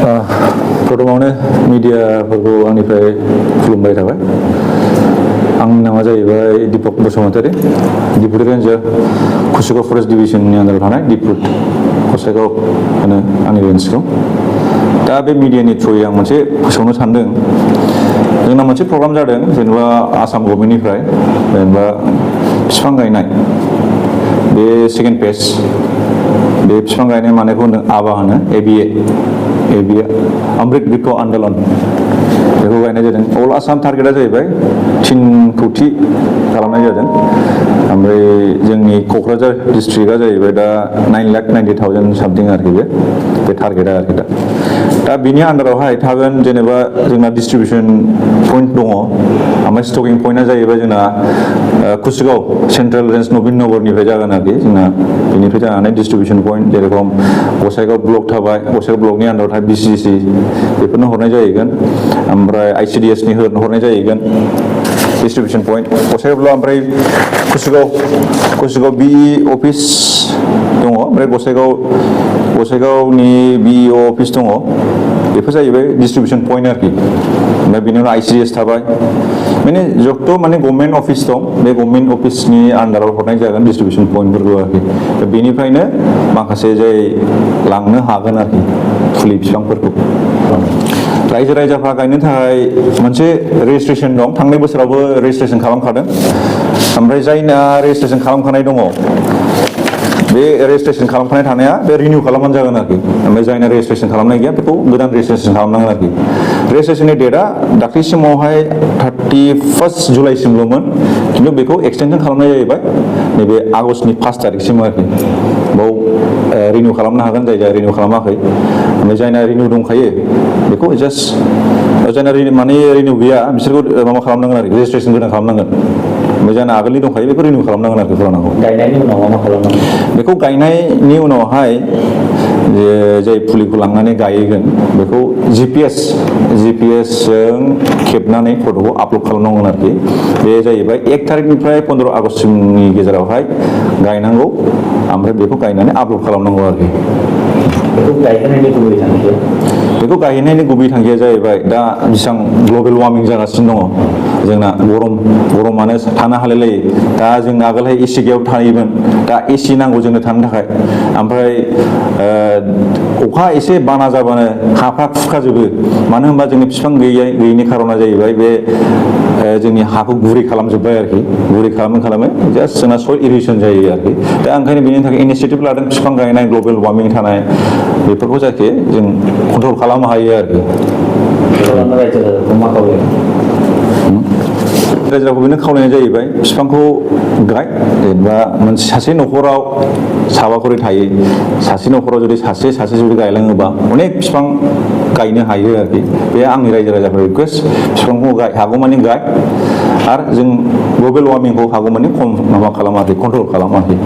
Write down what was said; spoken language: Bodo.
प्रथमावनो मिडियाफोरखौ आंनिफ्राय खुलुमबाय थाबाय। आंनि नामा जाहैबाय दीपक बसुमतारी, डिप्युटी रेन्जार कुसुगाव फरेस्ट डिभिजननि आन्दाराव थानाय दिपुट गसाइगाव होनो आंनि रेन्जखौ। दा बे मिडियानि थ्रुयै आं मोनसे फोसावनो सानदों। जोंना मोनसे प्रग्राम जादों जेनेबा आसाम गभर्नमेन्टनिफ्राय जेनेबा बिफां गायनाय बे सेकेन्ड फेज बे बिफां गायनाय मानायखौ आबा होनो एबिए अमृत बिख' आन्दलन बेखौ गायनाय जादों। अल आसाम टारगेटआ जाहैबाय 3 कौटि खालामनाय जादों। ओमफ्राय जोंनि क'क्राझार डिस्ट्रिक्टआ जाहैबाय दा 9,90,000 सामथिं आरोखि बे टारगेटआ आरोखि दा बिनि आन्दारावहाय थागोन जेनेबा जोंना डिस्ट्रिबिउसन पइन्ट दङ। ओमफ्राय स्टकिं पइन्टआ जाहैबाय जोंना कुसुगाव सेन्ट्रेल रेन्ज नवीन नगरनिफ्राय जागोन आरोखि जोंना बेनिफ्राय जानानै डिस्ट्रिबिउसन पइन्ट जेरेखम गसाइगाव ब्लक थाबाय, गसाइगाव ब्लकनि आन्दाराव थाबाय बिसिडिसि बेफोरनो हरनाय जाहैगोन। ओमफ्राय आइसिडिएसनि हरनाय जाहैगोन डिस्ट्रिबिउसन पइन्ट गसाइगाव ब्लक। ओमफ्राय कुसुगाव बिइ अफिस दङ। ओमफ्राय गसाइगावनि बिइअ अफिस दङ। बेफोर जाहैबाय डिस्ट्रिबिउसन पइन्ट आरोखि। ओमफ्राय बेनि उनाव आइसिडिएस थाबाय। माने जत' माने गभर्नमेन्ट अफिस दं बे गभर्नमेन्ट अफिसनि आन्दाराव हरनाय जागोन डिस्ट्रिबिउसन पइन्टफोरखौ आरोखि। दा बेनिफ्रायनो माखासे जाय लांनो हागोन आरोखि फुलि बिफांफोरखौ। रायजो राजाफ्रा गायनो थाखाय मोनसे रेजिस्ट्रेसन दं। थांनाय बोसोरावबो रेजिस्ट्रेसन खालामखादों। ओमफ्राय जायना रेजिस्ट्रेसन खालामखानाय दङ बे रेजिस्ट्रेसन खालामखानाय थानाया बे रिनिउ खालामबानो जागोन आरोखि। ओमफ्राय जायना रेजिस्ट्रेसन खालामनाय गैया बेखौ गोदान रेजिस्ट्रेसन खालामनांगोन आरोखि। रेजिस्ट्रेसननि डेटआ दाख्लैसिमावहाय 31 जुलाइसिमल'मोन, खिन्थु बेखौ एक्सटेनसन खालामनाय जाहैबाय नैबे आगष्टनि 5 तारिखसिम आरोखि। बाव रिनिउ खालामनो हागोन जाय रिनिउ खालामाखै। ओमफ्राय जायना रिनिउ दंखायो बेखौ जास्ट जायना रिनिउ गैया बिसोरखौ माबा खालामनांगोन आरोखि रेजिस्ट्रेसन गोदान खालामनांगोन। ओमफ्राय जायना आगोलनि दंखायो बेखौ रिनिउ खालामनांगोन आरोखि खालामनांगौ। गायनायनि उनाव मा खालामनांगोन? बेखौ गायनायनि उनावहाय जाय फुलिखौ लांनानै गायगोन बेखौ जिपिएसजों खेबनानै फट'खौ आपल'ड खालामनांगोन आरोखि। बे जाहैबाय 1 तारिखनिफ्राय 15 आगष्टसिमनि गेजेरावहाय गायनांगौ। ओमफ्राय बेखौ गायनानै आपल'ड खालामनांगौ आरोखि। बेखौ गायहोनायनि गुबै थांखिया? बेखौ गायनायनि गुबै थांखिया जाहैबाय दा जेसेबां ग्लबेल वार्मिं जागासिनो दङ जोंना गरमानो थानो हालायलायै। दा जों आगोलहाय एसि गैयाव थायोमोन, दा एसि नांगौ जोंनो थानो थाखाय। ओमफ्राय अखा एसे बाना जाबानो हाफ्रा खुरखाजोबो। मानो होनबा जोंनि बिफां गैयैनि खारना जाहैबाय बे जोंनि हाखौ गुरै खालामजोब्बाय आरोखि। गुरै खालामै जास्ट जोंना सयल इरिसन जायो आरोखि। दा ओंखायनो बेनि थाखाय इनिसियेटिभ लादों बिफां गायनाय, ग्लबेल वार्मिं थानाय बेफोरखौ जाहाथे जों कन्ट्रल खालामनो हायो आरोखि। रायजोफोरखौ बेनो खावलायनाय जाहैबाय बिफांखौ गाय। जेनेबा सासे न'खराव साबा खरि थायो, सासे न'खराव जुदि सासे जुदि गायलाङोबा अनेक बिफां गायनो हायो आरोखि। बे आंनि रायजो राजाफोर रिकुवेस्ट बिफांखौ गाय, हागौमानि गाय। आरो जों ग्लबेल वार्मिंखौ हागौमानि खम माबा खालाम आरोखि, कन्ट्रल खालाम आरोखि।